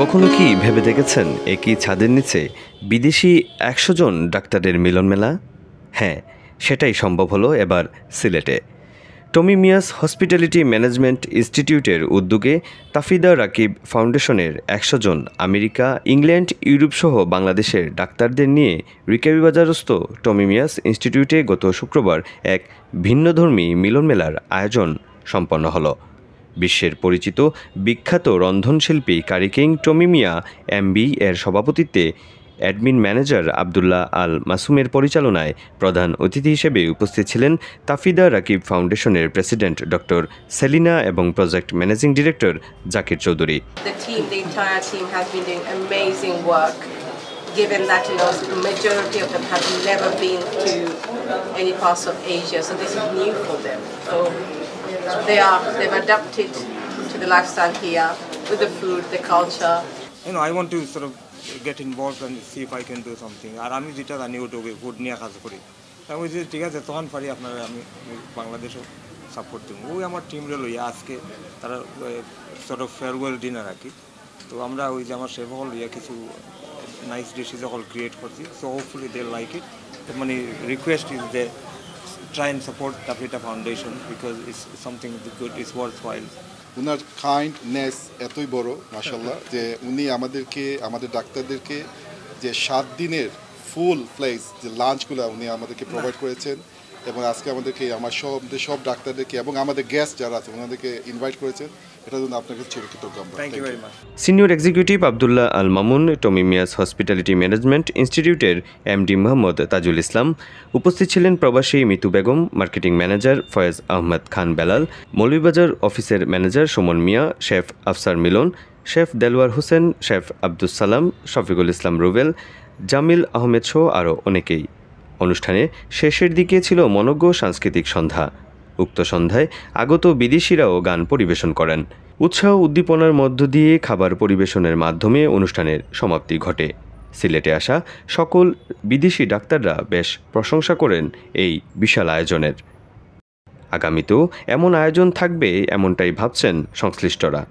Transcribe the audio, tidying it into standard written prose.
কখনো কি ভেবে দেখেছেন একই ছাদের নিচে বিদেশি ১০০ জন ডাক্তারের মিলনমেলা? হ্যাঁ, সেটাই সম্ভব হলো এবার সিলেটে। টমি মিয়াস হসপিটালিটি ম্যানেজমেন্ট ইনস্টিটিউটের উদ্যোগে তাফিদা রাকিব ফাউন্ডেশনের ১০০ জন আমেরিকা, ইংল্যান্ড, ইউরোপসহ বাংলাদেশের ডাক্তারদের নিয়ে রিকাবিবাজারস্থ টমি মিয়াস ইনস্টিটিউটে গত শুক্রবার এক ভিন্নধর্মী মিলনমেলার আয়োজন সম্পন্ন হলো। বিশ্বের পরিচিত বিখ্যাত রন্ধনশিল্পী কারি কিং টমি মিয়া এমবি এর সভাপতিত্বে অ্যাডমিন ম্যানেজার আবদুল্লাহ আল মাসুমের পরিচালনায় প্রধান অতিথি হিসেবে উপস্থিত ছিলেন তাফিদা রাকিব ফাউন্ডেশনের প্রেসিডেন্ট ডক্টর সেলিনা এবং project managing director Zakir Chowdhury. The entire team has been doing amazing work, given that the majority of them have never been to any parts of Asia, so this is new for them. So they've adapted to the lifestyle here with the food, the culture. I want to sort of get involved and see if I can do something. আর আমি যেটা জানি ওটা food নিয়ে কাজ করি, আমি যে ঠিক আছে তখন পারি আপনারা আমি বাংলাদেশও সাপোর্ট দেবো। ওই আমার টিমরে লইয়া আজকে তারা সর্ট অফ ফেয়ারওয়েল ডিনার রাখি, তো আমরা ওই যে আমার শেফ হল লইয়া কিছু নাইস ডিশেস সকল ক্রিয়েট করছি। So hopefully they like it. মানে request is they try and support Tafita Foundation because it's something good, it's worthwhile. উনার কাইন্ডনেস এতই বড় মাশাআল্লাহ যে উনি আমাদের ডাক্তারদেরকে যে 7 দিনের ফুল প্লেস যে লাঞ্চগুলো উনি আমাদেরকে প্রোভাইড করেছেন এবং আজকে আমাদেরকে সব ডাক্তারদেরকে এবং আমাদের গেস্ট যারা আছে ওনাদেরকে ইনভাইট করেছেন, এটার জন্য আপনাকে চিরকৃতজ্ঞ আমরা। Thank you very much. Senior executive Abdullah Al Mamun, Tommy Miah's hospitality management ইনস্টিটিউটের এমডি মোহাম্মদ তাজুল ইসলাম, উপস্থিত ছিলেন প্রবাসী মিতু বেগম, মার্কেটিং ম্যানেজার ফয়েজ আহমদ খান বেলাল, মৌলভীবাজার অফিসের manager Sumon Mia, chef Afsar Milon, chef Delwar Hossain, chef Abdus Salam, Shafiqul ইসলাম রুবেল, জামিল আহমেদ সহ আরও অনেকেই। অনুষ্ঠানে শেষের দিকে ছিল মনোজ্ঞ সাংস্কৃতিক সন্ধ্যা। উক্ত সন্ধ্যায় আগত বিদেশিরাও গান পরিবেশন করেন। উৎসাহ উদ্দীপনার মধ্য দিয়ে খাবার পরিবেশনের মাধ্যমে অনুষ্ঠানের সমাপ্তি ঘটে। সিলেটে আসা সকল বিদেশি ডাক্তাররা বেশ প্রশংসা করেন এই বিশাল আয়োজনের। আগামীতেও এমন আয়োজন থাকবে এমনটাই ভাবছেন সংশ্লিষ্টরা।